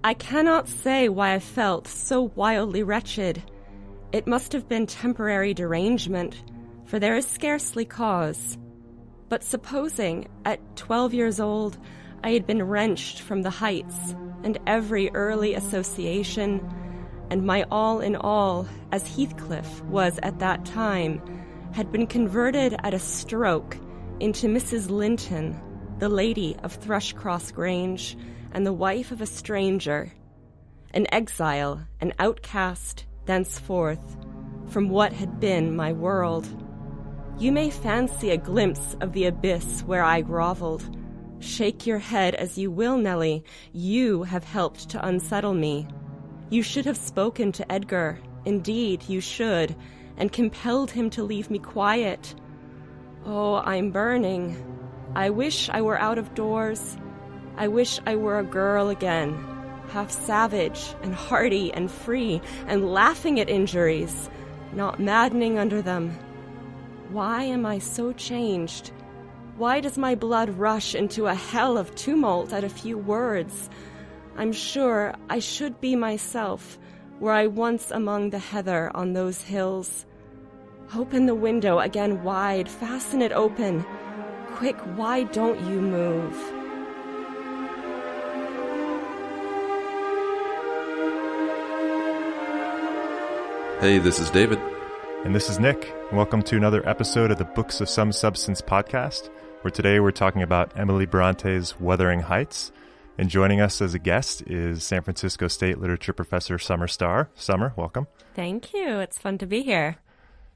I cannot say why I felt so wildly wretched. It must have been temporary derangement, for there is scarcely cause. But supposing, at 12 years old, I had been wrenched from the heights and every early association, and my all in all, as Heathcliff was at that time, had been converted at a stroke into Mrs. Linton, the lady of Thrushcross Grange, and the wife of a stranger, an exile, an outcast, thenceforth, from what had been my world. You may fancy a glimpse of the abyss where I grovelled. Shake your head as you will, Nellie. You have helped to unsettle me. You should have spoken to Edgar. Indeed, you should, and compelled him to leave me quiet. Oh, I'm burning. I wish I were out of doors. I wish I were a girl again, half savage and hearty and free and laughing at injuries, not maddening under them. Why am I so changed? Why does my blood rush into a hell of tumult at a few words? I'm sure I should be myself, were I once among the heather on those hills. Open the window again wide, fasten it open. Quick, why don't you move? Hey, this is David. And this is Nick. Welcome to another episode of the Books of Some Substance podcast, where today we're talking about Emily Bronte's Wuthering Heights. And joining us as a guest is San Francisco State Literature Professor Summer Starr. Summer, welcome. Thank you. It's fun to be here.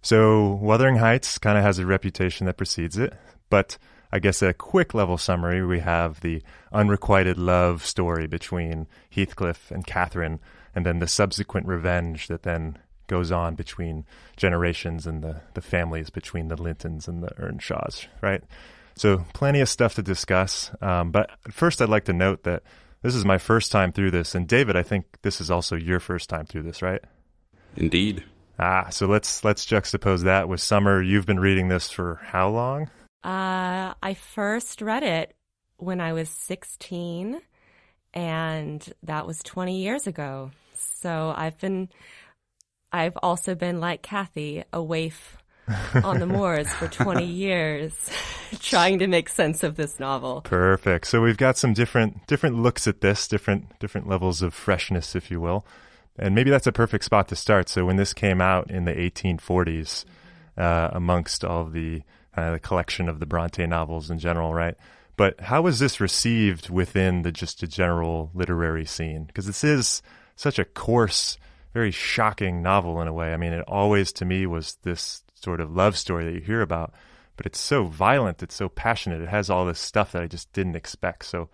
So Wuthering Heights kind of has a reputation that precedes it, but I guess a quick level summary, we have the unrequited love story between Heathcliff and Catherine, and then the subsequent revenge that then goes on between generations and the families between the Lintons and the Earnshaws, right? So plenty of stuff to discuss. But first I'd like to note that this is my first time through this. And David, I think this is also your first time through this, right? Indeed. So let's juxtapose that with Summer. You've been reading this for how long? I first read it when I was 16, and that was 20 years ago. So I've also been like Kathy, a waif on the moors for 20 years, trying to make sense of this novel. Perfect. So we've got some different looks at this, different levels of freshness, if you will. And maybe that's a perfect spot to start. So when this came out in the 1840s, amongst all of the collection of the Brontë novels in general, right? But how was this received within just a general literary scene? Because this is such a coarse, very shocking novel in a way. I mean, it always, to me, was this sort of love story that you hear about, but it's so violent, it's so passionate, it has all this stuff that I just didn't expect. So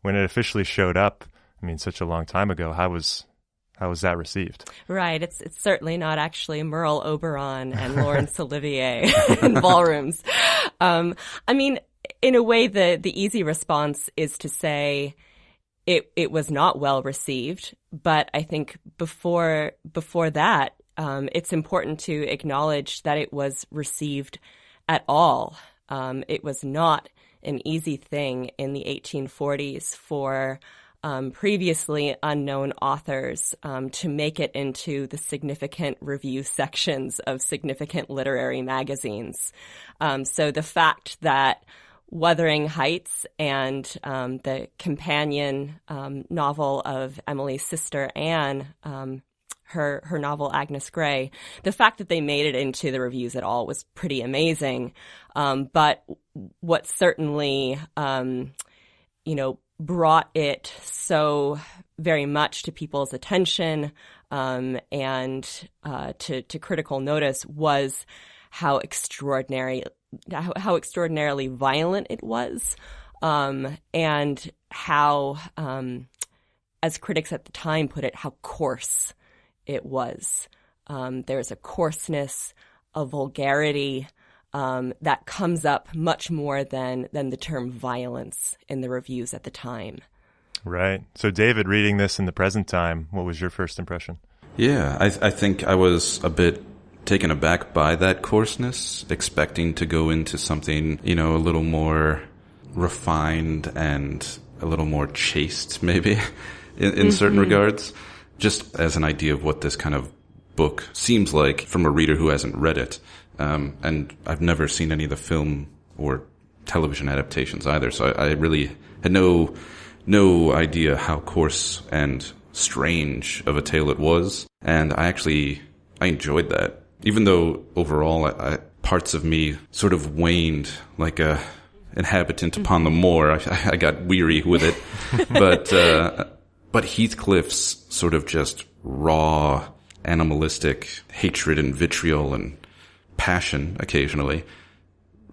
when it officially showed up, I mean, such a long time ago, how was that received? Right. It's certainly not actually Merle Oberon and Laurence Olivier in ballrooms. I mean, in a way, the easy response is to say it was not well received. But I think before that, it's important to acknowledge that it was received at all. It was not an easy thing in the 1840s for previously unknown authors to make it into the significant review sections of significant literary magazines. So the fact that Wuthering Heights and the companion novel of Emily's sister Anne, her novel Agnes Grey, the fact that they made it into the reviews at all was pretty amazing. But what certainly, brought it so very much to people's attention and to critical notice was how extraordinarily violent it was, and how, as critics at the time put it, how coarse it was. There's a coarseness, a vulgarity that comes up much more than the term violence in the reviews at the time. Right. So David, reading this in the present time, what was your first impression? Yeah, I think I was a bit taken aback by that coarseness, expecting to go into something, a little more refined and a little more chaste, maybe. in certain regards, just as an idea of what this kind of book seems like from a reader who hasn't read it. And I've never seen any of the film or television adaptations either, so I really had no idea how coarse and strange of a tale it was. And I enjoyed that. Even though overall parts of me sort of waned like a inhabitant upon the moor. I got weary with it. But Heathcliff's sort of just raw animalistic hatred and vitriol and passion occasionally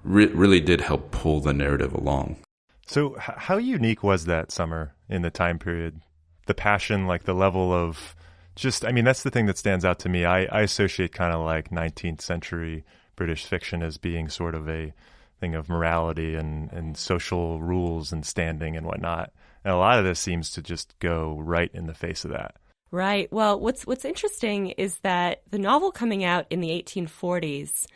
really did help pull the narrative along. So how unique was that summer in the time period? The passion, like the level of just, I mean, that's the thing that stands out to me. I associate kind of like 19th century British fiction as being sort of a thing of morality and social rules and standing and whatnot. And a lot of this seems to just go right in the face of that. Right. Well, what's interesting is that the novel coming out in the 1840s,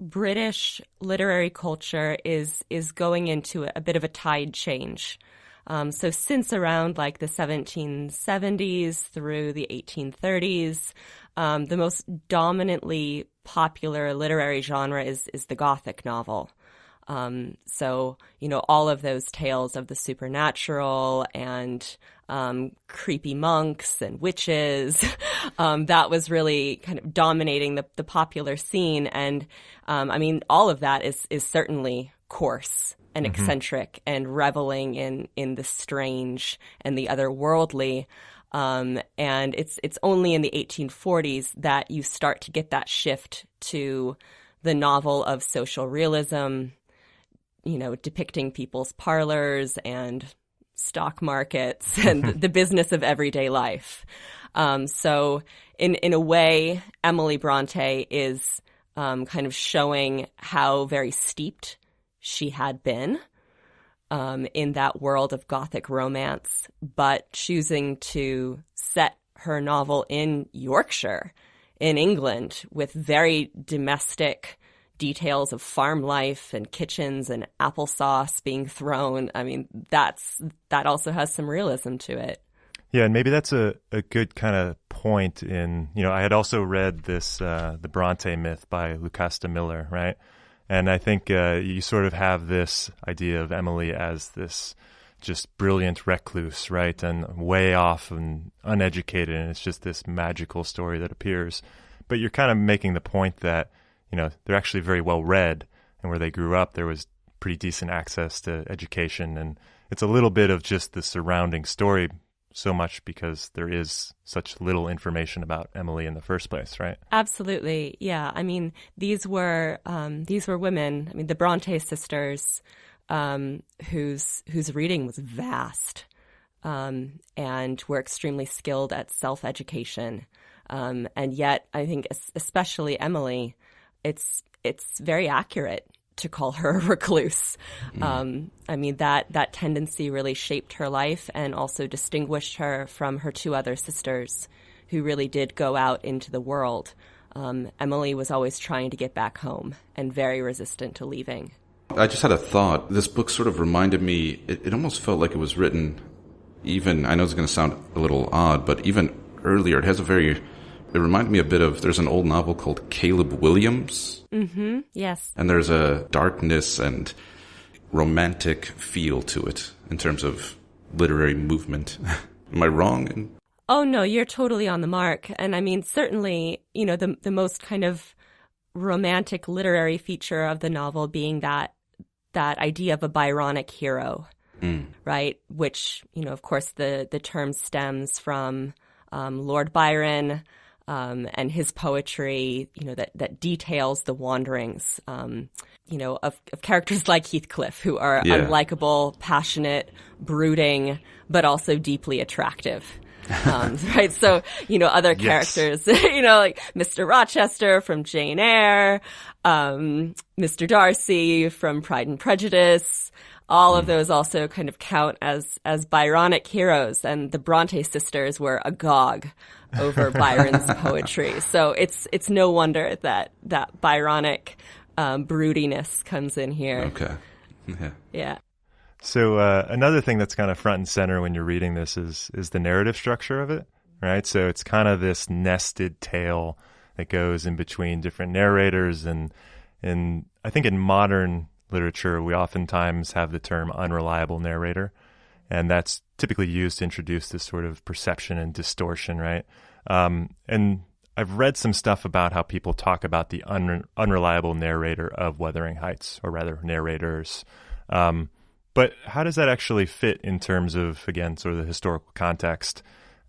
British literary culture is going into a bit of a tide change. So since around like the 1770s through the 1830s, the most dominantly popular literary genre is the Gothic novel. So, all of those tales of the supernatural and creepy monks and witches, that was really kind of dominating the popular scene. And, all of that is certainly coarse and eccentric and reveling in the strange and the otherworldly. And it's only in the 1840s that you start to get that shift to the novel of social realism, depicting people's parlors and stock markets and the business of everyday life. So in a way, Emily Brontë is kind of showing how very steeped she had been in that world of Gothic romance, but choosing to set her novel in Yorkshire, in England, with very domestic details of farm life and kitchens and applesauce being thrown. I mean, that also has some realism to it. Yeah, and maybe that's a good kind of point in, I had also read this, the Brontë myth by Lucas de Miller, right? And I think you sort of have this idea of Emily as this just brilliant recluse, right? And way off and uneducated, and it's just this magical story that appears. But you're kind of making the point that, they're actually very well read, and where they grew up, there was pretty decent access to education. And it's a little bit of just the surrounding story, so much because there is such little information about Emily in the first place, right? Absolutely. Yeah. I mean, these were women, the Brontë sisters, whose reading was vast, and were extremely skilled at self-education. And yet I think especially Emily, it's very accurate to call her a recluse. That tendency really shaped her life and also distinguished her from her two other sisters who really did go out into the world. Emily was always trying to get back home and very resistant to leaving. I just had a thought. This book sort of reminded me, it almost felt like it was written even, I know it's going to sound a little odd, but even earlier. It reminded me a bit of, there's an old novel called Caleb Williams. Mm-hmm. Yes. And there's a darkness and romantic feel to it in terms of literary movement. Am I wrong? Oh, no, you're totally on the mark. And certainly, the most kind of romantic literary feature of the novel being that idea of a Bionic hero, right? Which, of course, the term stems from Lord Byron, and his poetry, that details the wanderings, of characters like Heathcliff, who are unlikable, passionate, brooding, but also deeply attractive. Right. So, other characters, like Mr. Rochester from Jane Eyre, Mr. Darcy from Pride and Prejudice. All of those also kind of count as Bionic heroes, and the Brontë sisters were agog over Byron's poetry. So it's no wonder that Byronic broodiness comes in here. Okay. Yeah. Yeah. So another thing that's kind of front and center when you're reading this is the narrative structure of it, right? So it's kind of this nested tale that goes in between different narrators, and I think in modern literature we oftentimes have the term unreliable narrator, and that's typically used to introduce this sort of perception and distortion, right? And I've read some stuff about how people talk about the unreliable narrator of Wuthering Heights, or rather narrators. But how does that actually fit in terms of, again, sort of the historical context,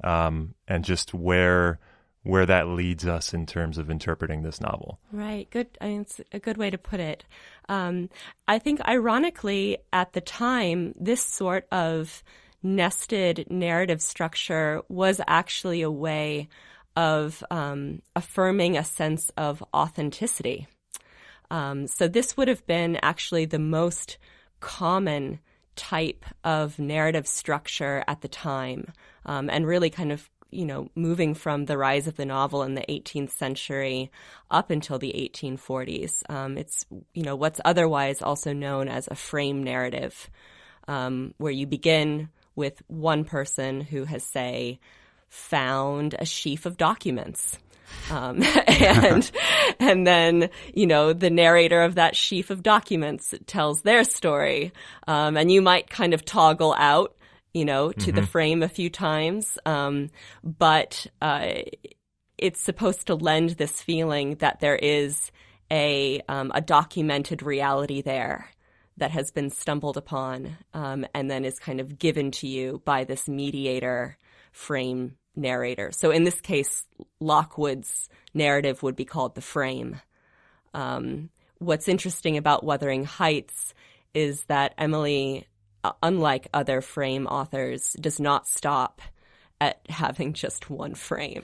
and just where that leads us in terms of interpreting this novel? Right. Good. I mean, it's a good way to put it. I think, ironically, at the time, this sort of nested narrative structure was actually a way of affirming a sense of authenticity. So this would have been actually the most common type of narrative structure at the time, and really kind of, moving from the rise of the novel in the 18th century up until the 1840s. It's, what's otherwise also known as a frame narrative, where you begin with one person who has, say, found a sheaf of documents. And then, the narrator of that sheaf of documents tells their story. And you might kind of toggle out, to the frame a few times. But it's supposed to lend this feeling that there is a documented reality there that has been stumbled upon, and then is kind of given to you by this mediator frame narrator. So in this case, Lockwood's narrative would be called the frame. What's interesting about Wuthering Heights is that Emily, unlike other frame authors, does not stop at having just one frame.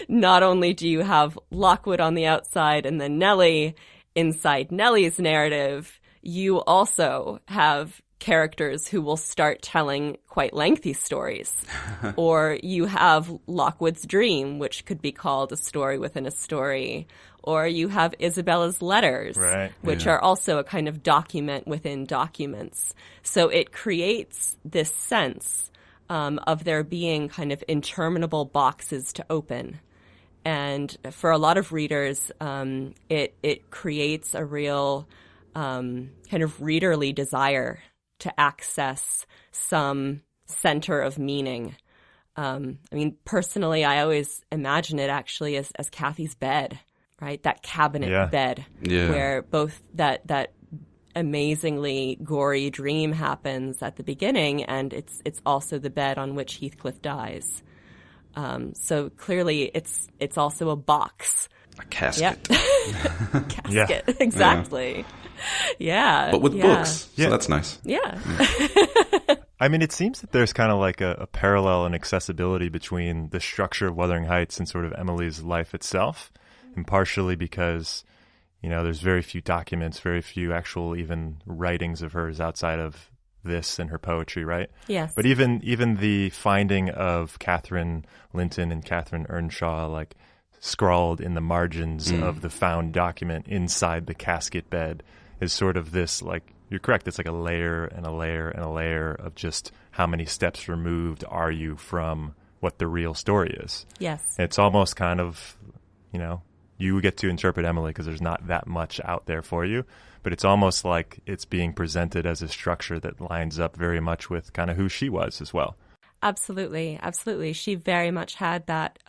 Not only do you have Lockwood on the outside and then Nellie inside Nellie's narrative, you also have characters who will start telling quite lengthy stories. Or you have Lockwood's dream, which could be called a story within a story. Or you have Isabella's letters, which are also a kind of document within documents. So it creates this sense of there being kind of interminable boxes to open. And for a lot of readers, it creates a real kind of readerly desire to access some center of meaning. I mean, personally, I always imagine it actually as Kathy's bed, right? That cabinet bed, where both that amazingly gory dream happens at the beginning, and it's also the bed on which Heathcliff dies. So clearly, it's also a box, a casket. Yep. Casket, exactly. Yeah, but with books. So that's nice. Yeah. I mean, it seems that there's kind of like a parallel and accessibility between the structure of Wuthering Heights and sort of Emily's life itself, and partially because, there's very few documents, very few actual even writings of hers outside of this and her poetry, right? Yes. But even the finding of Catherine Linton and Catherine Earnshaw, like, scrawled in the margins of the found document inside the casket bed, is sort of this, like, you're correct, it's like a layer and a layer and a layer of just how many steps removed are you from what the real story is. Yes. It's almost kind of, you get to interpret Emily because there's not that much out there for you, but it's almost like it's being presented as a structure that lines up very much with kind of who she was as well. Absolutely. Absolutely. She very much had that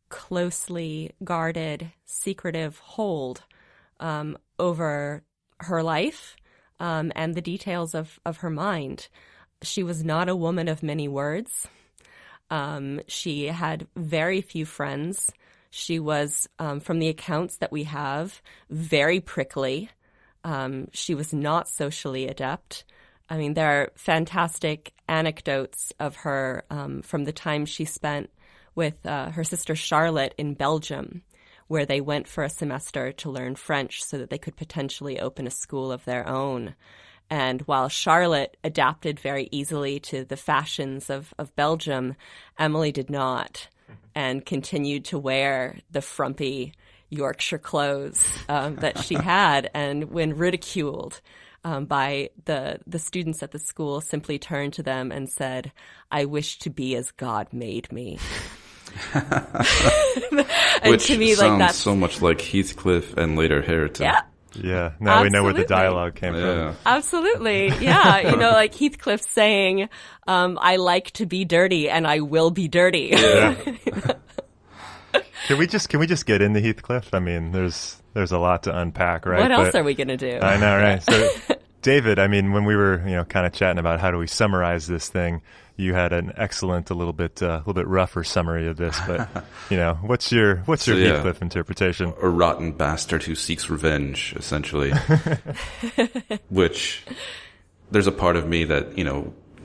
closely guarded, secretive hold over her life and the details of her mind. She was not a woman of many words. She had very few friends. She was, from the accounts that we have, very prickly. She was not socially adept. I mean, there are fantastic anecdotes of her from the time she spent with her sister Charlotte in Belgium, where they went for a semester to learn French so that they could potentially open a school of their own. And while Charlotte adapted very easily to the fashions of Belgium, Emily did not, and continued to wear the frumpy Yorkshire clothes that she had, and when ridiculed, by the students at the school simply turned to them and said, "I wish to be as God made me." Which to me, sounds that's so much like Heathcliff and later Hareton. Yeah. Yeah, now we know where the Absolutely. dialogue came from. Absolutely. Yeah. Like Heathcliff saying, I like to be dirty and I will be dirty. Yeah. Can we just get into Heathcliff? I mean, there's a lot to unpack, right? What else are we going to do? I know, right? So, David, I mean, when we were, kind of chatting about how do we summarize this thing, you had an excellent, a little bit rougher summary of this, but what's your Heathcliff interpretation? A rotten bastard who seeks revenge, essentially. Which there's a part of me that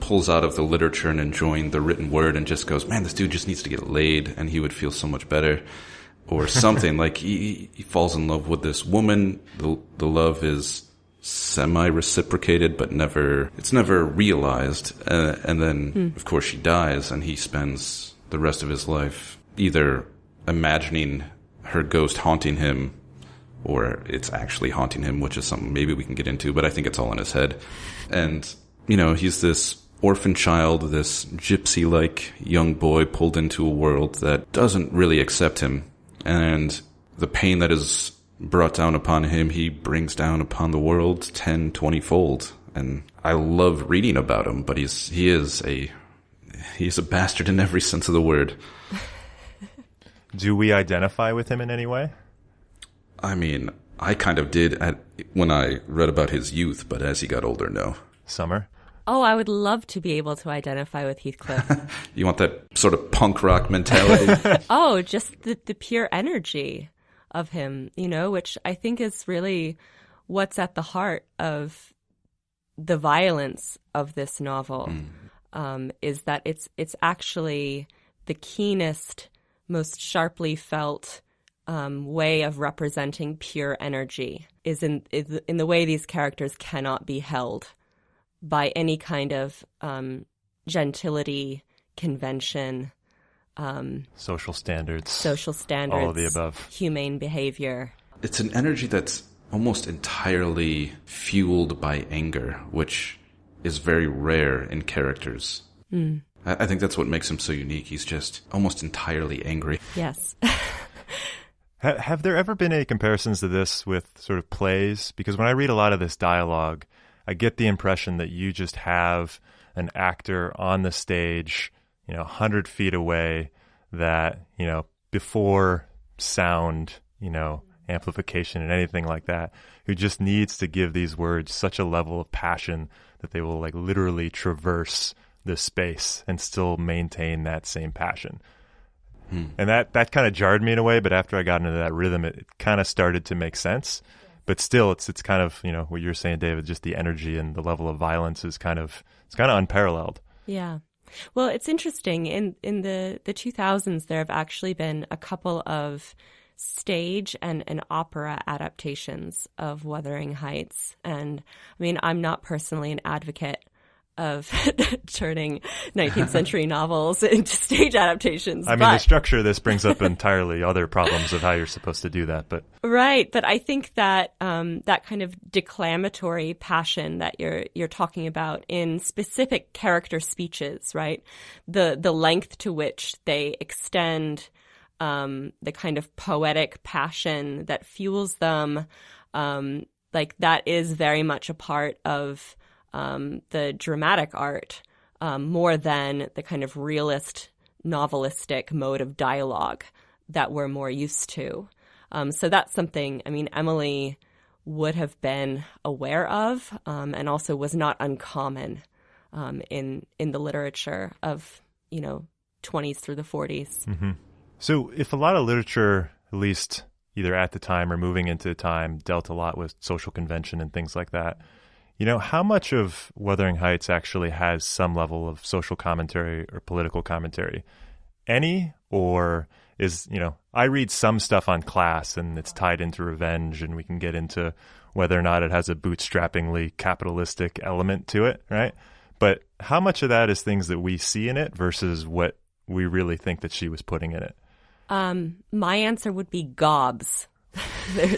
pulls out of the literature and enjoying the written word and just goes, man, this dude just needs to get laid and he would feel so much better, or something. Like he falls in love with this woman. The love is semi-reciprocated, but it's never realized. And then, of course, she dies, and he spends the rest of his life either imagining her ghost haunting him, or it's actually haunting him, which is something maybe we can get into, but I think it's all in his head. And, he's this orphan child, this gypsy-like young boy pulled into a world that doesn't really accept him. And the pain that is brought down upon him, he brings down upon the world 10, 20-fold. And I love reading about him, but he's a bastard in every sense of the word. Do we identify with him in any way? I mean, I kind of did when I read about his youth, but as he got older, no. Summer? Oh, I would love to be able to identify with Heathcliff. You want that sort of punk rock mentality? Oh, just the pure energy of him, which I think is really what's at the heart of the violence of this novel, is that it's actually the keenest, most sharply felt way of representing pure energy is in the way these characters cannot be held by any kind of gentility, convention, social standards, all of the above, humane behavior. It's an energy that's almost entirely fueled by anger, which is very rare in characters. I think that's what makes him so unique. He's just almost entirely angry. Yes. Have there ever been any comparisons to this with sort of plays? Because when I read a lot of this dialogue, I get the impression that you just have an actor on the stage, 100 feet away that, before sound, amplification and anything like that, who just needs to give these words such a level of passion that they will like literally traverse the space and still maintain that same passion. And that kind of jarred me in a way, but after I got into that rhythm, it kind of started to make sense. But still, it's kind of, what you're saying, David, just the energy and the level of violence is kind of unparalleled. Yeah. Well, it's interesting. In the 2000s, there have actually been a couple of stage and opera adaptations of Wuthering Heights. And I mean, I'm not personally an advocate of turning 19th century novels into stage adaptations. I mean, the structure of this brings up entirely other problems of how you're supposed to do that. But right. But I think that that kind of declamatory passion that you're talking about in specific character speeches, right? The length to which they extend the kind of poetic passion that fuels them, like that is very much a part of the dramatic art, more than the kind of realist, novelistic mode of dialogue that we're more used to. So that's something, I mean, Emily would have been aware of, and also was not uncommon in the literature of, 20s through the 40s. Mm-hmm. So if a lot of literature, at least either at the time or moving into the time, dealt a lot with social convention and things like that, how much of Wuthering Heights actually has some level of social commentary or political commentary? Any? Or is, I read some stuff on class and it's tied into revenge, and we can get into whether or not it has a bootstrappingly capitalistic element to it, right? But how much of that is things that we see in it versus what we really think that she was putting in it? My answer would be gobs. There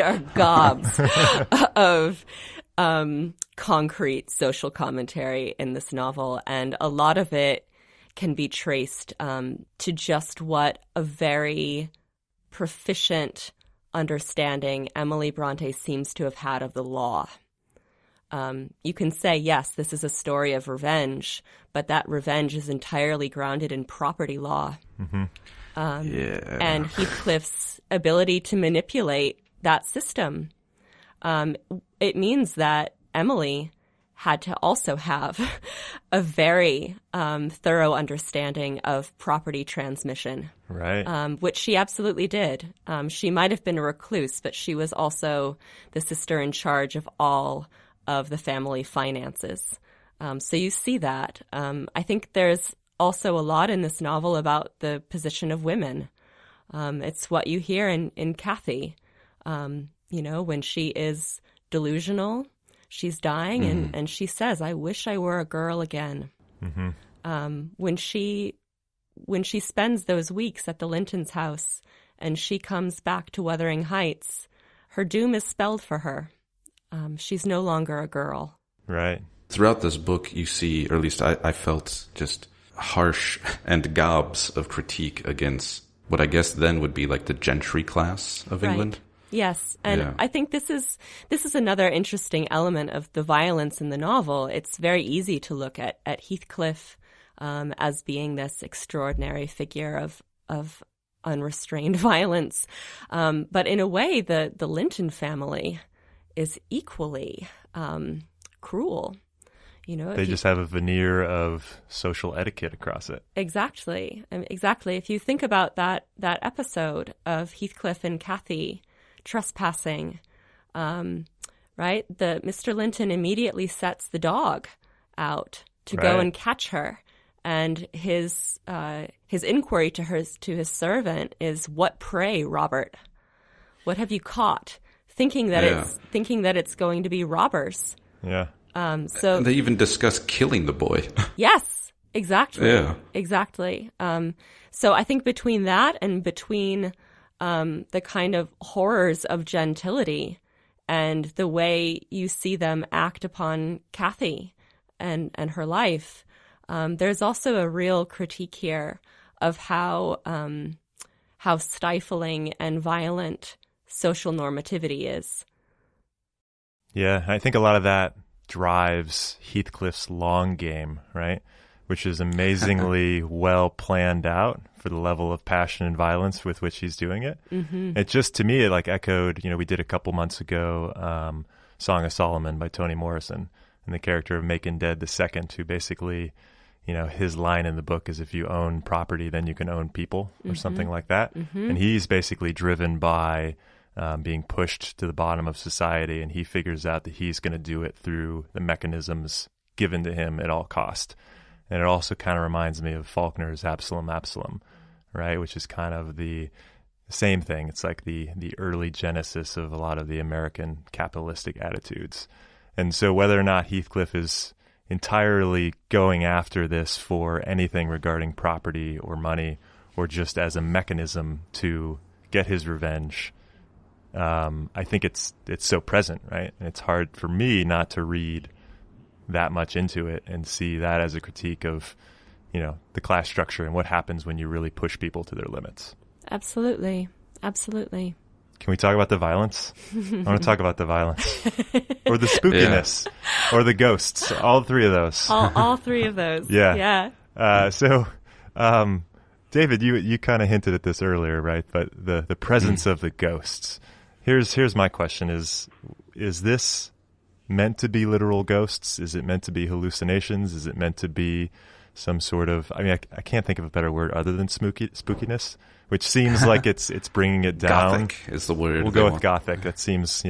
are gobs of concrete social commentary in this novel, and a lot of it can be traced to just what a very proficient understanding Emily Brontë seems to have had of the law. You can say, yes, this is a story of revenge, but that revenge is entirely grounded in property law. Mm-hmm. And Heathcliff's ability to manipulate that system. It means that Emily had to also have a very thorough understanding of property transmission. Right. Which she absolutely did. She might have been a recluse, but she was also the sister in charge of all of the family finances. So you see that. I think there's also a lot in this novel about the position of women. It's what you hear in Cathy. When she is delusional, she's dying, and she says, "I wish I were a girl again." Mm-hmm. When she spends those weeks at the Lintons' house and she comes back to Wuthering Heights, her doom is spelled for her. She's no longer a girl. Right. Throughout this book, you see, or at least I felt, just harsh and gobs of critique against what I guess then would be like the gentry class of England. Yes, and I think this is another interesting element of the violence in the novel. It's very easy to look at Heathcliff as being this extraordinary figure of unrestrained violence, but in a way, the Linton family is equally cruel. They just have a veneer of social etiquette across it. Exactly. If you think about that episode of Heathcliff and Cathy trespassing, right? The Mr. Linton immediately sets the dog out to go and catch her, and his inquiry to his servant is, "What prey, Robert? What have you caught?" Thinking that it's going to be robbers. Yeah. So they even discuss killing the boy. Yes, exactly. Yeah. Exactly. So I think between that and between the kind of horrors of gentility and the way you see them act upon Cathy and her life, there's also a real critique here of how stifling and violent social normativity is. Yeah, I think a lot of that drives Heathcliff's long game, right? Which is amazingly well planned out for the level of passion and violence with which he's doing it. Mm-hmm. It just, to me, it like echoed, we did a couple months ago, Song of Solomon by Toni Morrison, and the character of Macon Dead II, who basically, his line in the book is, if you own property, then you can own people, or something like that. Mm-hmm. And he's basically driven by being pushed to the bottom of society, and he figures out that he's going to do it through the mechanisms given to him at all cost. And it also kind of reminds me of Faulkner's Absalom, right? Which is kind of the same thing. It's like the early genesis of a lot of the American capitalistic attitudes. And so whether or not Heathcliff is entirely going after this for anything regarding property or money, or just as a mechanism to get his revenge, I think it's so present, right? And it's hard for me not to read that much into it and see that as a critique of, the class structure and what happens when you really push people to their limits. Absolutely. Absolutely. Can we talk about the violence? I want to talk about the violence. Or the spookiness. Yeah. Or the ghosts. All three of those. All three of those. Yeah. So, David, you kind of hinted at this earlier, right? But the presence of the ghosts. Here's my question: Is this meant to be literal ghosts? Is it meant to be hallucinations? Is it meant to be some sort of? I mean, I can't think of a better word other than spookiness, which seems like it's bringing it down. Gothic is the word. We'll go with gothic. That seems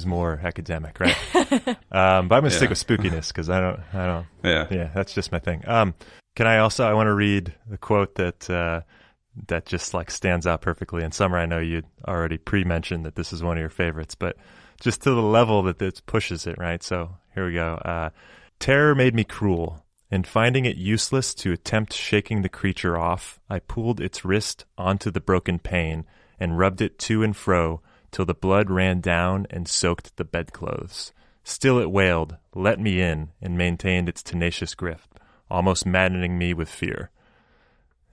more academic, right? But I'm gonna stick with spookiness because I don't. Yeah, that's just my thing. Can I also? I want to read the quote that just like stands out perfectly. And Summer, I know you'd already pre-mentioned that this is one of your favorites, but just to the level that this pushes it, right? So here we go. Terror made me cruel, and finding it useless to attempt shaking the creature off, I pulled its wrist onto the broken pane and rubbed it to and fro till the blood ran down and soaked the bedclothes. Still it wailed, "Let me in," and maintained its tenacious grip, almost maddening me with fear.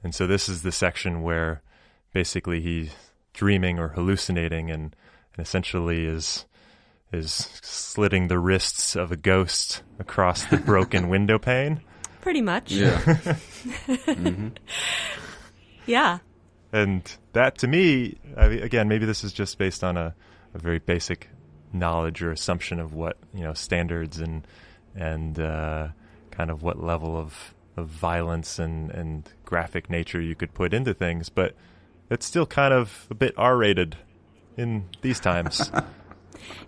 And so this is the section where basically he's dreaming or hallucinating and essentially is slitting the wrists of a ghost across the broken window pane. Pretty much. Yeah. Mm-hmm. Yeah. And that, to me, again, maybe this is just based on a very basic knowledge or assumption of what, standards and kind of what level of violence and graphic nature you could put into things, but it's still kind of a bit R-rated in these times.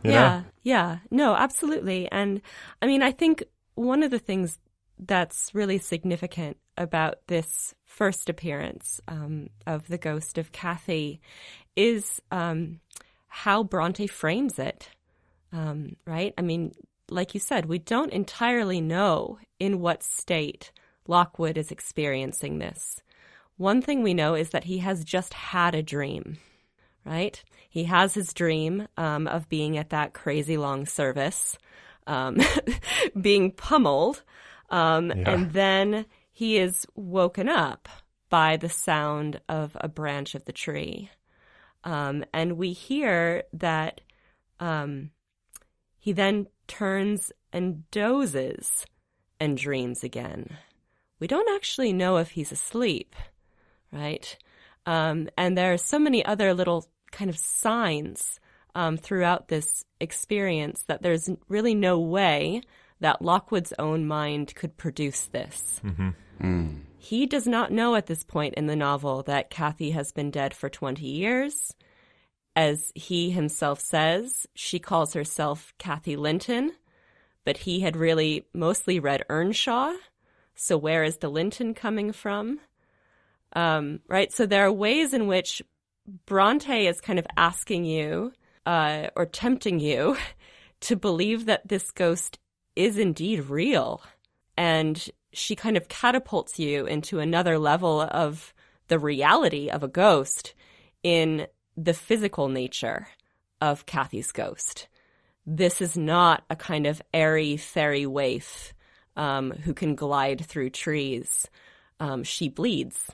Yeah. No, absolutely. And I mean, I think one of the things that's really significant about this first appearance of the ghost of Cathy is how Brontë frames it, right? I mean, like you said, we don't entirely know in what state Lockwood is experiencing this. One thing we know is that he has just had a dream, right? He has his dream of being at that crazy long service, being pummeled, and then he is woken up by the sound of a branch of the tree. And we hear that he then turns and dozes and dreams again. We don't actually know if he's asleep, right? And there are so many other little kind of signs throughout this experience that there's really no way that Lockwood's own mind could produce this. Mm-hmm. Mm. He does not know at this point in the novel that Cathy has been dead for 20 years. As he himself says, she calls herself Cathy Linton, but he had really mostly read Earnshaw. So where is the Linton coming from? Right? So there are ways in which Brontë is kind of asking you or tempting you to believe that this ghost is indeed real. And she kind of catapults you into another level of the reality of a ghost in the physical nature of Cathy's ghost. This is not a kind of airy fairy waif who can glide through trees. She bleeds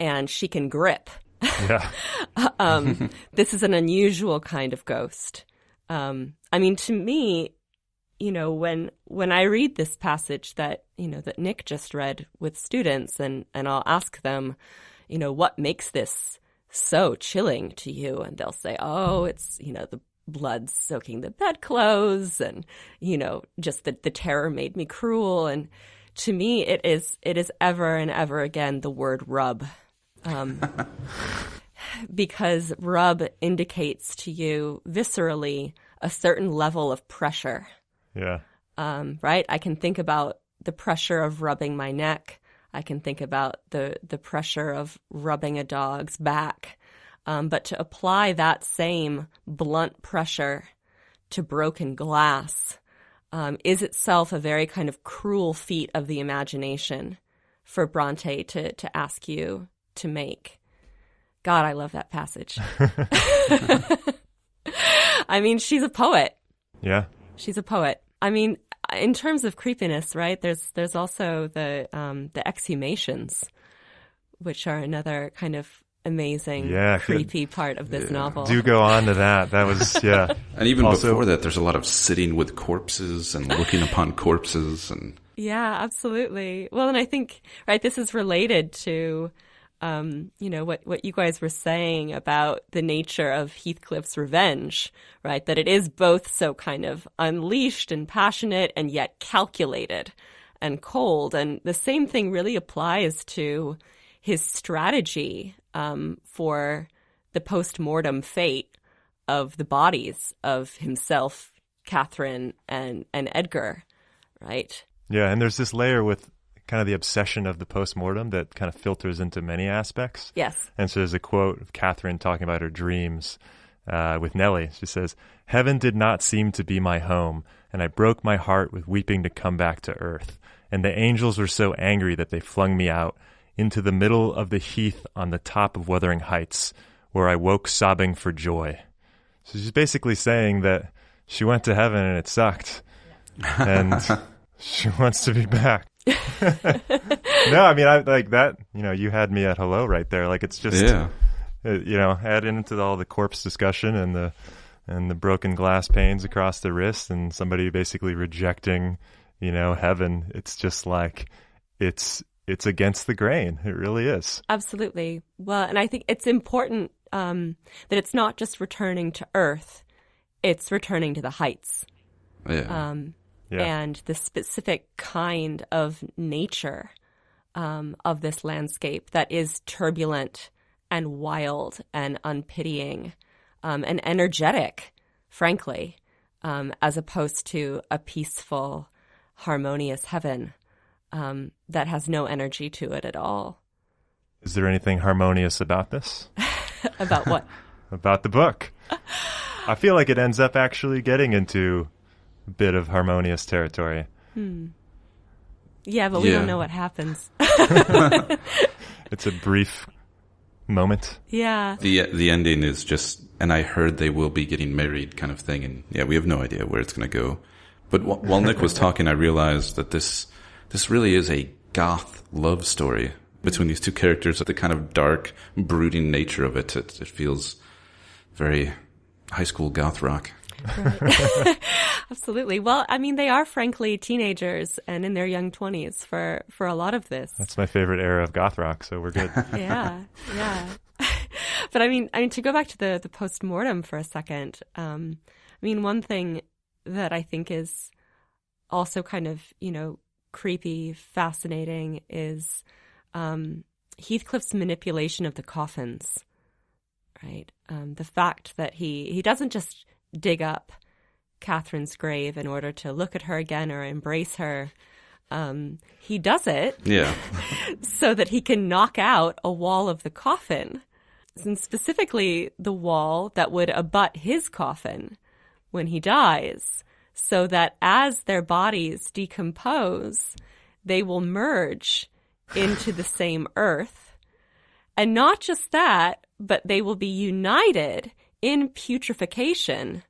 and she can grip. Yeah. This is an unusual kind of ghost. I mean, to me, when I read this passage that Nick just read with students and I'll ask them, what makes this so chilling to you? And they'll say, oh, it's, the blood soaking the bedclothes and, just the terror made me cruel. And to me, it is ever and ever again the word rub. Because rub indicates to you viscerally a certain level of pressure. Yeah. Right? I can think about the pressure of rubbing my neck. I can think about the pressure of rubbing a dog's back. But to apply that same blunt pressure to broken glass is itself a very kind of cruel feat of the imagination for Brontë to ask you to make. God, I love that passage. I mean, she's a poet. Yeah. She's a poet. I mean, in terms of creepiness, right? There's also the exhumations, which are another kind of amazing, creepy part of this novel. Do go on to that. That was, yeah. And even before that, there's a lot of sitting with corpses and looking upon corpses. And yeah, absolutely. Well, and I think, right, this is related to, what you guys were saying about the nature of Heathcliff's revenge, right? That it is both so kind of unleashed and passionate and yet calculated and cold. And the same thing really applies to his strategy for the post-mortem fate of the bodies of himself, Catherine, and Edgar, right? Yeah, and there's this layer with kind of the obsession of the post-mortem that kind of filters into many aspects. Yes. And so there's a quote of Catherine talking about her dreams with Nellie. She says, "Heaven did not seem to be my home, and I broke my heart with weeping to come back to earth. And the angels were so angry that they flung me out into the middle of the heath on the top of Wuthering Heights, where I woke sobbing for joy." So she's basically saying that she went to heaven and it sucked. And she wants to be back. No, I mean, I like that, you had me at hello right there. Like, it's just, add into all the corpse discussion and the broken glass panes across the wrist and somebody basically rejecting, heaven. It's just like, it's against the grain. It really is. Absolutely. Well, and I think it's important that it's not just returning to earth, it's returning to the heights. Yeah. And the specific kind of nature of this landscape that is turbulent and wild and unpitying and energetic, frankly, as opposed to a peaceful, harmonious heaven that has no energy to it at all. Is there anything harmonious about this? About what? About the book. I feel like it ends up actually getting into a bit of harmonious territory. Yeah, but we don't know what happens. It's a brief moment. Yeah. The ending is just, and I heard they will be getting married kind of thing. And yeah, we have no idea where it's going to go. But while Nick was talking, I realized that this really is a goth love story between these two characters. The kind of dark, brooding nature of it feels very high school goth rock. Right. Absolutely. Well, I mean, they are frankly teenagers and in their young 20s for a lot of this. That's my favorite era of goth rock, so we're good. Yeah. But I mean, to go back to the post-mortem for a second, I mean, one thing that I think is also kind of, creepy, fascinating is Heathcliff's manipulation of the coffins, right? The fact that he doesn't just dig up Catherine's grave in order to look at her again or embrace her. He does it so that he can knock out a wall of the coffin, and specifically the wall that would abut his coffin when he dies, so that as their bodies decompose, they will merge into the same earth. And not just that, but they will be united in putrefaction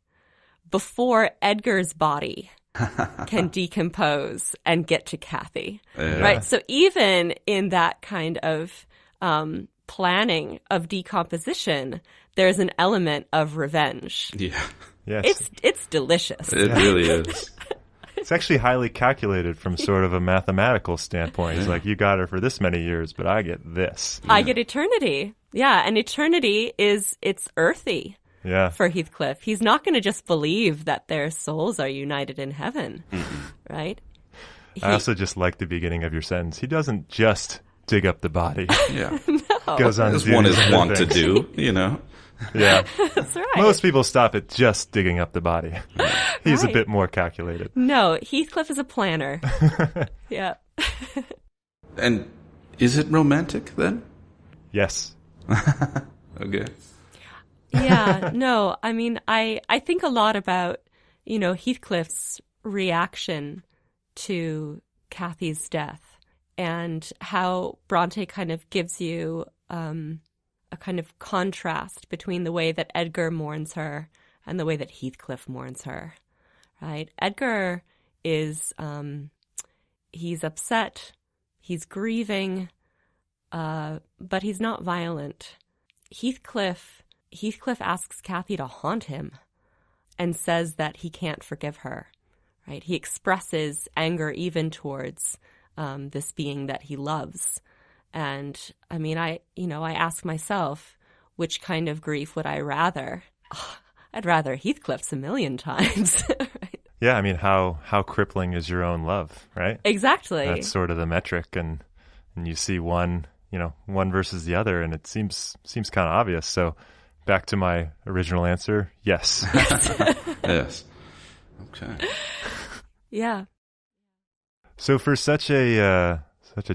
before Edgar's body can decompose and get to Kathy. Right? So even in that kind of planning of decomposition, there's an element of revenge. Yeah. Yes. It's delicious. It really is. It's actually highly calculated from sort of a mathematical standpoint. It's like, you got her for this many years, but I get this. I get eternity. Yeah, and eternity it's earthy. Yeah. For Heathcliff. He's not going to just believe that their souls are united in heaven, right? I also just like the beginning of your sentence. He doesn't just dig up the body. Yeah. No. Goes on As to do one these is other wont to things. do, Yeah. That's right. Most people stop at just digging up the body. He's Right. a bit more calculated. No, Heathcliff is a planner. Yeah. And is it romantic then? Yes. Okay. Yeah, no, I mean, I think a lot about, Heathcliff's reaction to Kathy's death and how Brontë kind of gives you a kind of contrast between the way that Edgar mourns her and the way that Heathcliff mourns her, right? Edgar is, he's upset, he's grieving, but he's not violent. Heathcliff asks Kathy to haunt him and says that he can't forgive her, right? He expresses anger even towards this being that he loves. And I mean, I ask myself, which kind of grief would I rather? Oh, I'd rather Heathcliff's a million times. Right? Yeah, I mean, how crippling is your own love, right? Exactly. That's sort of the metric, and you see one versus the other, and it seems kind of obvious. So back to my original answer, yes. Yes. Okay. Yeah. So for such a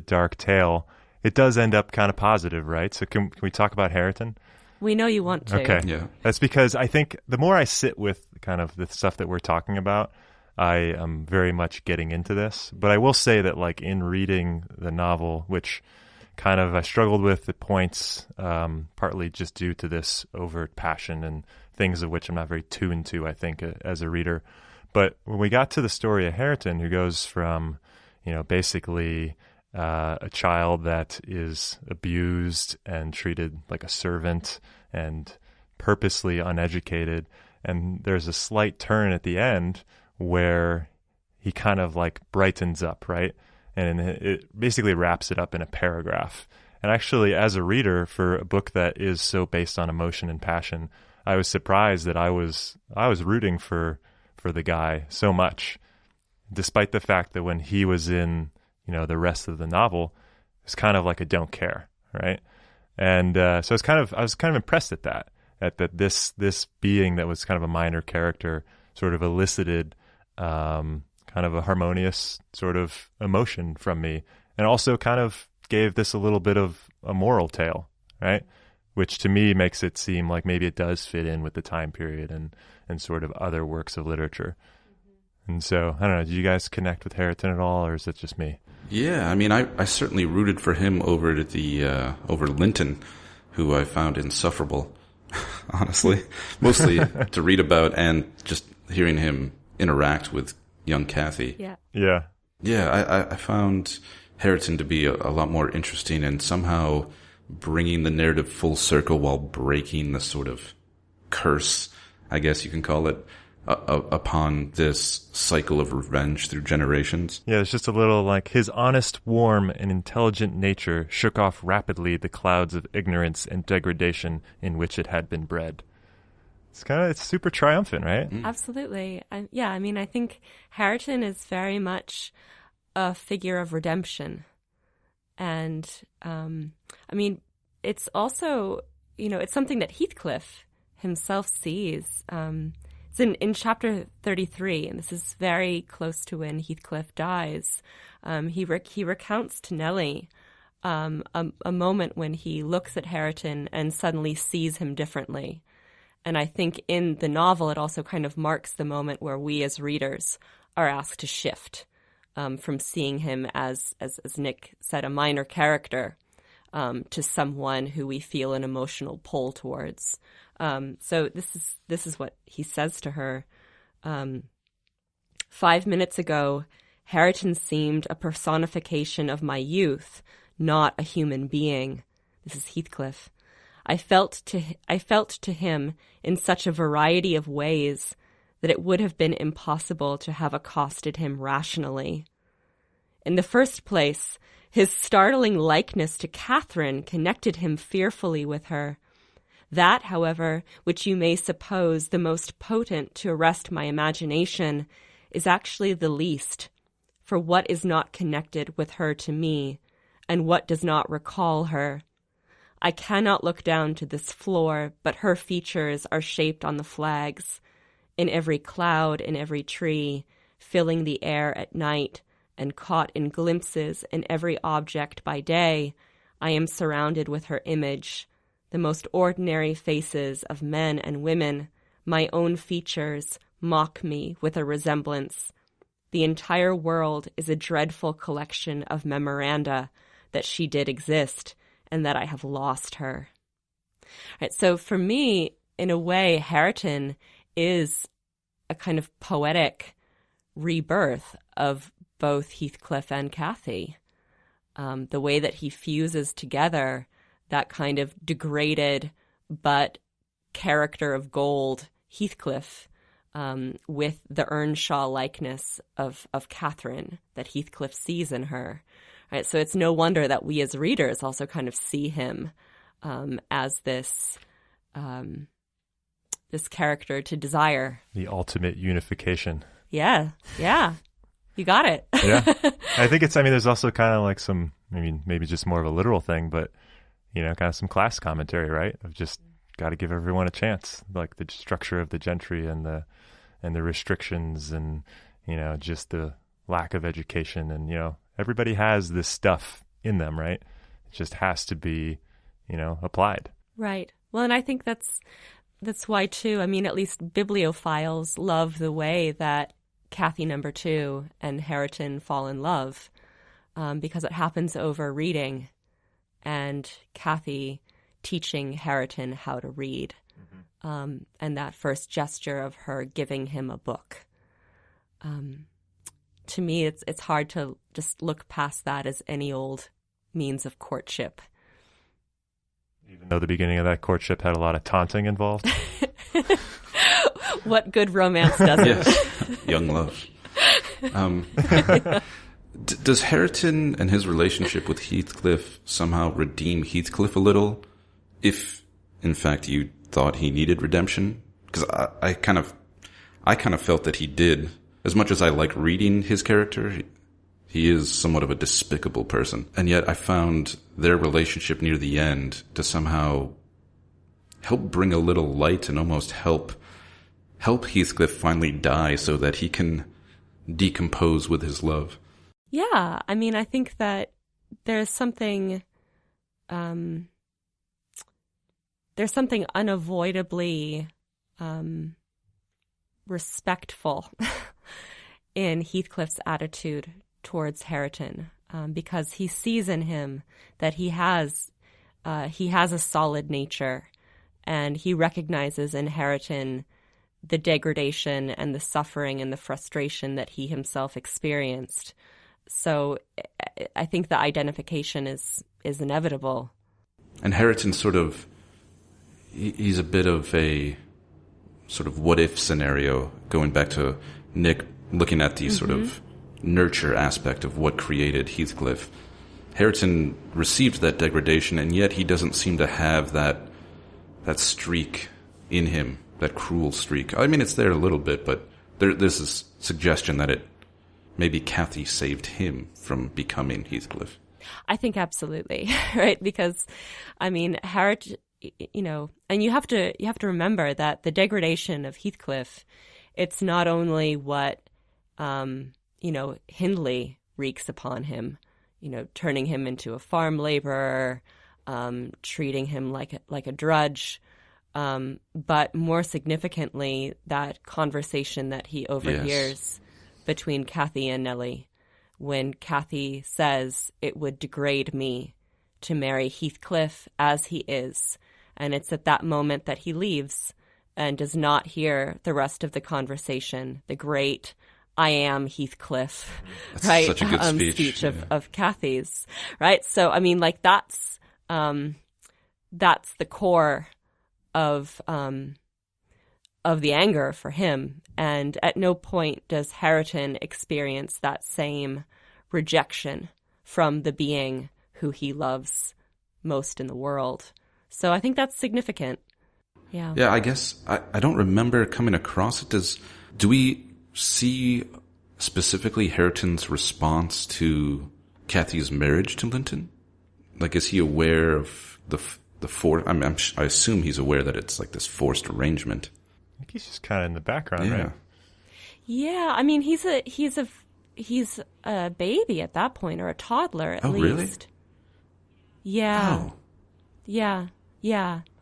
dark tale, it does end up kind of positive, right? So can we talk about Hareton? We know you want to. Okay. Yeah. That's because I think the more I sit with kind of the stuff that we're talking about, I am very much getting into this. But I will say that, like, in reading the novel, which kind of I struggled with at points, partly just due to this overt passion and things of which I'm not very tuned to, I think, as a reader. But when we got to the story of Hareton, who goes from, basically a child that is abused and treated like a servant and purposely uneducated, and there's a slight turn at the end where he kind of like brightens up, right? And it basically wraps it up in a paragraph. And actually, as a reader for a book that is so based on emotion and passion, I was surprised that I was rooting for the guy so much, despite the fact that when he was in, the rest of the novel, it's kind of like a don't care, right? And so I was kind of impressed at that this being that was kind of a minor character sort of elicited kind of a harmonious sort of emotion from me, and also kind of gave this a little bit of a moral tale, right? Which to me makes it seem like maybe it does fit in with the time period and sort of other works of literature. And so, I don't know, do you guys connect with Hareton at all, or is it just me? Yeah, I mean, I certainly rooted for him over Linton, who I found insufferable, honestly. Mostly to read about and just hearing him interact with young Kathy. Yeah. Yeah. Yeah, I found Hareton to be a lot more interesting and somehow bringing the narrative full circle while breaking the sort of curse, I guess you can call it, upon this cycle of revenge through generations. Yeah, it's just a little like his honest, warm, and intelligent nature shook off rapidly the clouds of ignorance and degradation in which it had been bred. It's super triumphant, right? Absolutely. I think Hareton is very much a figure of redemption. And, it's also, it's something that Heathcliff himself sees. It's in chapter 33, and this is very close to when Heathcliff dies. He recounts to Nellie a moment when he looks at Hareton and suddenly sees him differently. And I think in the novel, it also kind of marks the moment where we as readers are asked to shift from seeing him as Nick said, a minor character, to someone who we feel an emotional pull towards. So this is what he says to her. 5 minutes ago, Hareton seemed a personification of my youth, not a human being. This is Heathcliff. I felt to him in such a variety of ways that it would have been impossible to have accosted him rationally. In the first place, his startling likeness to Catherine connected him fearfully with her. That, however, which you may suppose the most potent to arrest my imagination, is actually the least, for what is not connected with her to me, and what does not recall her? I cannot look down to this floor, but her features are shaped on the flags, in every cloud, in every tree, filling the air at night, and caught in glimpses in every object by day. I am surrounded with her image, the most ordinary faces of men and women, my own features, mock me with a resemblance. The entire world is a dreadful collection of memoranda that she did exist and that I have lost her. Right, so for me, in a way, Hareton is a kind of poetic rebirth of both Heathcliff and Cathy. The way that he fuses together that kind of degraded but character of gold Heathcliff with the Earnshaw likeness of Catherine that Heathcliff sees in her. Right, so it's no wonder that we as readers also kind of see him as this this character to desire. The ultimate unification. Yeah. You got it. Yeah. I think there's also kind of like some, maybe just more of a literal thing, but, kind of some class commentary, right? Of just got to give everyone a chance, like the structure of the gentry and the restrictions and, just the lack of education and, everybody has this stuff in them, right? It just has to be, applied. Right. Well, and I think that's why too, at least bibliophiles love the way that Cathy number 2 and Hareton fall in love, because it happens over reading and Cathy teaching Hareton how to read. and that first gesture of her giving him a book. To me, it's hard to just look past that as any old means of courtship. Even though the beginning of that courtship had a lot of taunting involved. What good romance doesn't? Yes, young love. Does Hareton and his relationship with Heathcliff somehow redeem Heathcliff a little? If, in fact, you thought he needed redemption? Because I kind of felt that he did. As much as I like reading his character, he is somewhat of a despicable person. And yet I found their relationship near the end to somehow help bring a little light and almost help Heathcliff finally die so that he can decompose with his love. Yeah, I mean, I think that there's something unavoidably respectful in Heathcliff's attitude towards Hareton, because he sees in him that he has a solid nature, and he recognizes in Hareton the degradation and the suffering and the frustration that he himself experienced. So I think the identification is inevitable. And Hareton he's a bit of a sort of what-if scenario, going back to Nick looking at the sort of nurture aspect of what created Heathcliff. Hareton received that degradation, and yet he doesn't seem to have that streak in him, that cruel streak. I mean, it's there a little bit, but there's this suggestion that maybe Cathy saved him from becoming Heathcliff. I think absolutely, right? Because, I mean, Hareton, and you have to remember that the degradation of Heathcliff, it's not only what, Hindley wreaks upon him, turning him into a farm laborer, treating him like a drudge, but more significantly, that conversation that he overhears between Cathy and Nellie, when Cathy says it would degrade me to marry Heathcliff as he is. And it's at that moment that he leaves and does not hear the rest of the conversation, the great I am Heathcliff, that's right? Such a good speech of Cathy's, right? So, I mean, like that's the core of the anger for him. And at no point does Hareton experience that same rejection from the being who he loves most in the world. So I think that's significant. Yeah. Yeah, I guess I don't remember coming across it. Do we see specifically Hareton's response to Cathy's marriage to Linton? Like, is he aware of the I assume he's aware that it's like this forced arrangement. I think he's just kind of in the background, right? Yeah, I mean, he's a baby at that point, or a toddler at least. Really? Yeah. Oh. Yeah.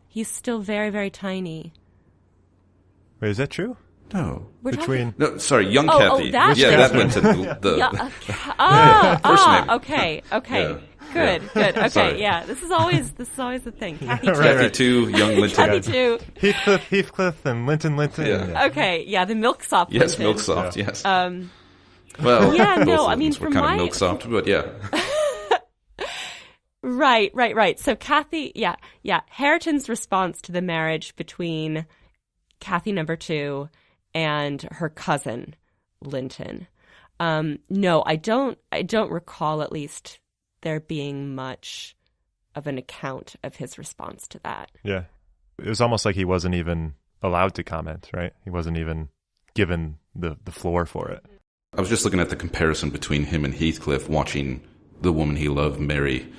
He's still very, very tiny. Wait, is that true? No. No, sorry, young Cathy. That that Linton. First name. Okay. Yeah. Good. Okay, Sorry. yeah. This is always the thing. Cathy too. Cathy 2, young Linton. Cathy too. Heathcliff, and Linton. Yeah. Okay, yeah, the milksop. Yes, Linton. milksop. Yes. Well, yeah, both no, of I mean, them were from kind my of milksop, but yeah. Right. So Cathy, yeah. Hareton's response to the marriage between Cathy number 2 and her cousin Linton. No, I don't recall, at least, there being much of an account of his response to that. Yeah. It was almost like he wasn't even allowed to comment, right? He wasn't even given the floor for it. I was just looking at the comparison between him and Heathcliff watching the woman he loved marry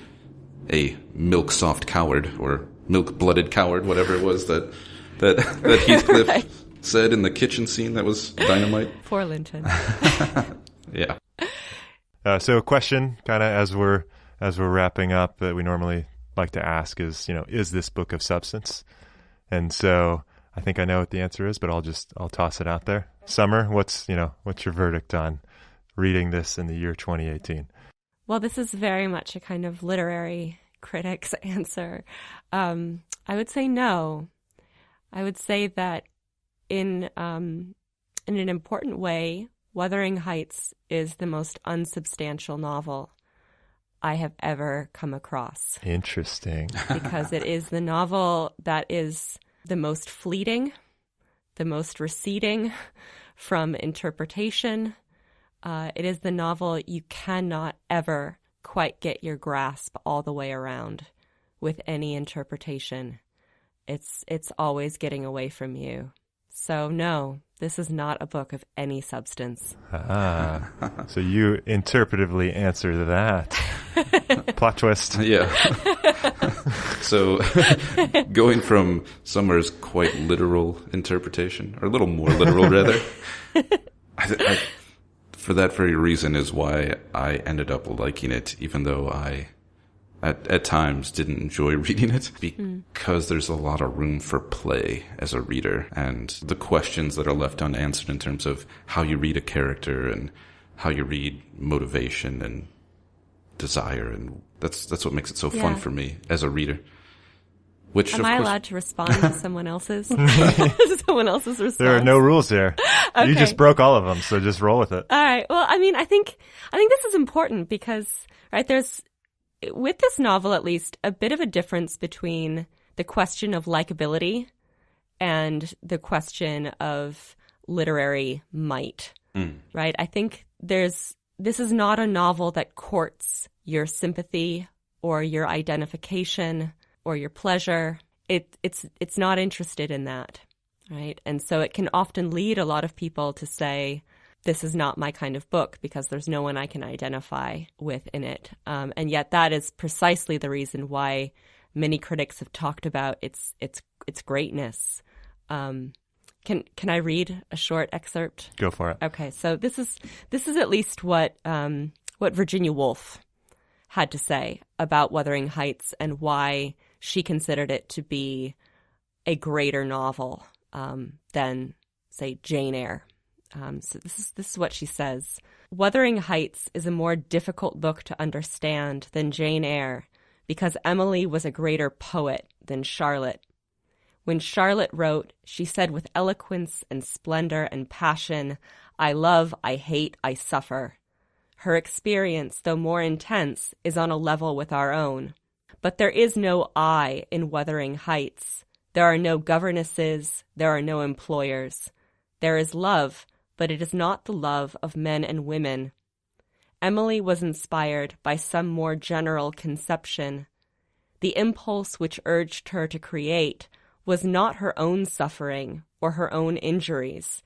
a milk-soft coward, or milk-blooded coward, whatever it was that Heathcliff right. said in the kitchen scene that was dynamite. Poor Linton. Yeah. So a question, kind of as we're wrapping up, that we normally like to ask is, is this book of substance? And so I think I know what the answer is, but I'll toss it out there. Summer, what's your verdict on reading this in the year 2018? Well, this is very much a kind of literary critic's answer. I would say no. I would say that in an important way, Wuthering Heights is the most unsubstantial novel I have ever come across. Interesting. Because it is the novel that is the most fleeting, the most receding from interpretation. It is the novel you cannot ever quite get your grasp all the way around with any interpretation. It's always getting away from you. So no, this is not a book of any substance. So you interpretively answer that. Plot twist. Yeah. So going from Summer's quite literal interpretation, or a little more literal rather, I, for that very reason is why I ended up liking it, even though I at times didn't enjoy reading it, because there's a lot of room for play as a reader, and the questions that are left unanswered in terms of how you read a character and how you read motivation and desire, and that's what makes it so fun for me as a reader. Which, Am I allowed to respond to someone else's response? There are no rules here. Okay. You just broke all of them, so just roll with it. All right. Well, I mean, I think this is important because, right, there's, with this novel at least, a bit of a difference between the question of likability and the question of literary might, right? I think this is not a novel that courts your sympathy or your identification or your pleasure. It's not interested in that, right? And so it can often lead a lot of people to say, this is not my kind of book because there's no one I can identify with in it. And yet that is precisely the reason why many critics have talked about its greatness. Can I read a short excerpt? Go for it. Okay, so this is at least what Virginia Woolf had to say about Wuthering Heights and why she considered it to be a greater novel than, say, Jane Eyre. So this is what she says. Wuthering Heights is a more difficult book to understand than Jane Eyre because Emily was a greater poet than Charlotte. When Charlotte wrote, she said with eloquence and splendor and passion, I love, I hate, I suffer. Her experience, though more intense, is on a level with our own. But there is no I in Wuthering Heights. There are no governesses, there are no employers. There is love, but it is not the love of men and women. Emily was inspired by some more general conception. The impulse which urged her to create was not her own suffering or her own injuries.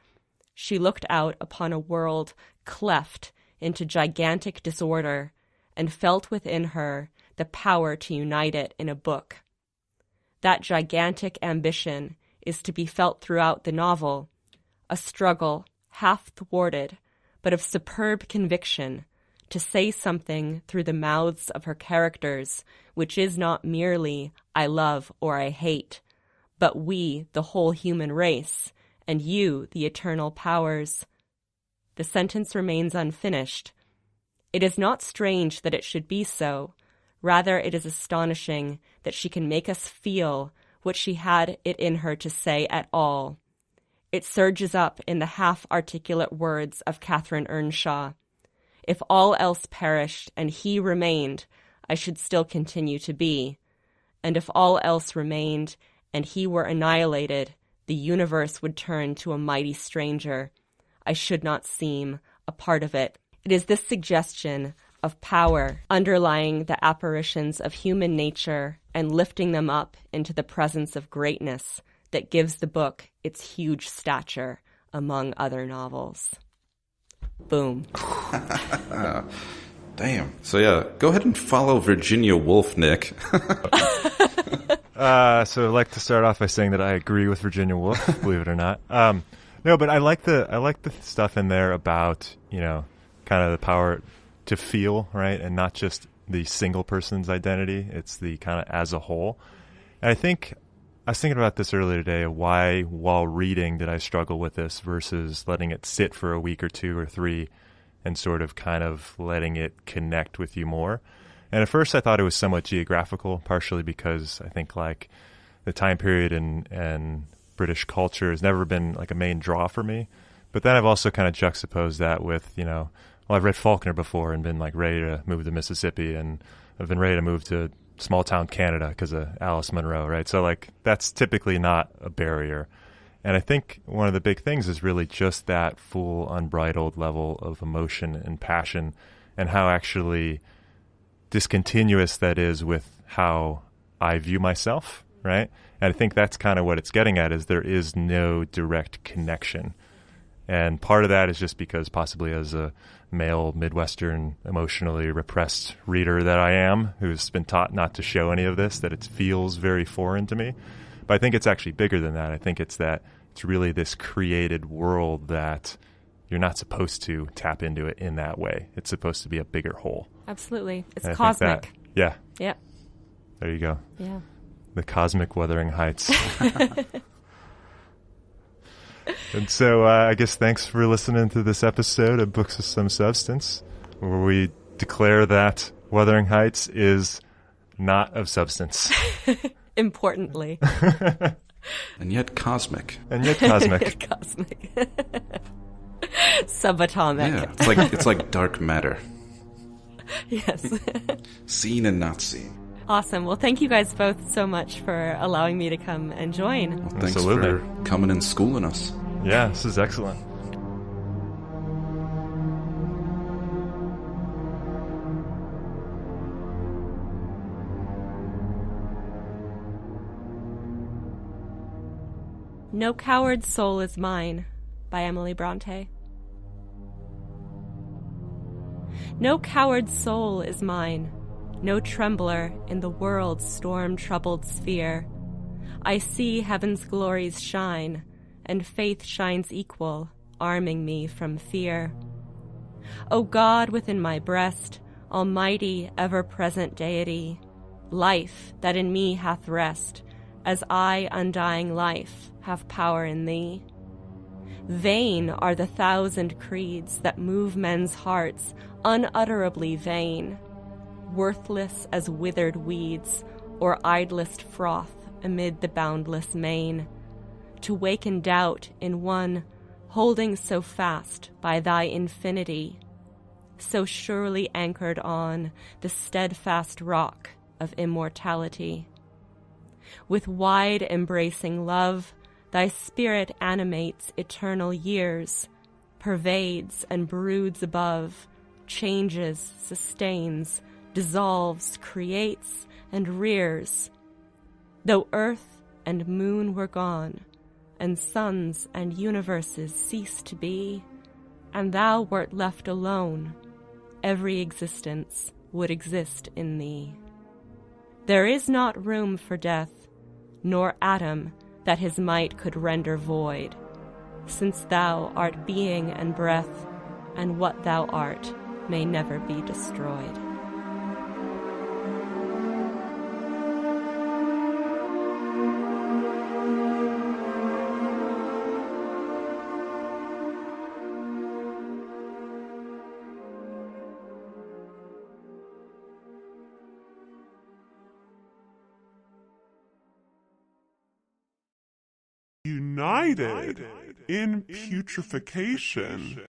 She looked out upon a world cleft into gigantic disorder and felt within her the power to unite it in a book. That gigantic ambition is to be felt throughout the novel, a struggle half thwarted, but of superb conviction, to say something through the mouths of her characters, which is not merely I love or I hate, but we, the whole human race, and you, the eternal powers. The sentence remains unfinished. It is not strange that it should be so. Rather, it is astonishing that she can make us feel what she had it in her to say at all. It surges up in the half-articulate words of Catherine Earnshaw. If all else perished and he remained, I should still continue to be. And if all else remained and he were annihilated, the universe would turn to a mighty stranger. I should not seem a part of it. It is this suggestion of power underlying the apparitions of human nature and lifting them up into the presence of greatness that gives the book its huge stature among other novels. Boom. Damn. So yeah, go ahead and follow Virginia Woolf, Nick. So I'd like to start off by saying that I agree with Virginia Woolf, believe it or not. No, but I like the stuff in there about, kind of the power to feel, right? And not just the single person's identity. It's the kind of as a whole. And I was thinking about this earlier today, why while reading did I struggle with this versus letting it sit for a week or two or three and sort of kind of letting it connect with you more. And at first I thought it was somewhat geographical, partially because I think like the time period and British culture has never been like a main draw for me. But then I've also kind of juxtaposed that with, well, I've read Faulkner before and been like ready to move to Mississippi, and I've been ready to move to small town Canada because of Alice Munro, right? So like that's typically not a barrier. And I think one of the big things is really just that full unbridled level of emotion and passion, and how actually discontinuous that is with how I view myself, right? And I think that's kind of what it's getting at, is there is no direct connection. And part of that is just because possibly as a male, Midwestern, emotionally repressed reader that I am, who's been taught not to show any of this, that it feels very foreign to me. But I think it's actually bigger than that. I think it's that it's really this created world that you're not supposed to tap into it in that way. It's supposed to be a bigger whole. Absolutely. It's and cosmic. Yeah. Yeah. There you go. Yeah. The cosmic Wuthering Heights. And so I guess thanks for listening to this episode of Books of Some Substance, where we declare that Wuthering Heights is not of substance. Importantly. And yet cosmic. And yet cosmic. Cosmic. Subatomic. Yeah, it's like dark matter. Yes. Seen and not seen. Awesome. Well, thank you guys both so much for allowing me to come and join. Well, thanks Absolutely. for coming and schooling us. Yeah, this is excellent. No Coward Soul is Mine by Emily Brontë. No coward soul is mine, no trembler in the world's storm-troubled sphere. I see heaven's glories shine, and faith shines equal, arming me from fear. O God within my breast, almighty, ever-present deity, life that in me hath rest, as I, undying life, have power in thee. Vain are the thousand creeds that move men's hearts, unutterably vain, worthless as withered weeds, or idlest froth amid the boundless main, to waken doubt in one holding so fast by thy infinity, so surely anchored on the steadfast rock of immortality. With wide embracing love, thy spirit animates eternal years, pervades and broods above, changes, sustains, dissolves, creates, and rears. Though earth and moon were gone, and suns and universes ceased to be, and thou wert left alone, every existence would exist in thee. There is not room for death, nor atom that his might could render void, since thou art being and breath, and what thou art may never be destroyed. United in Putrification.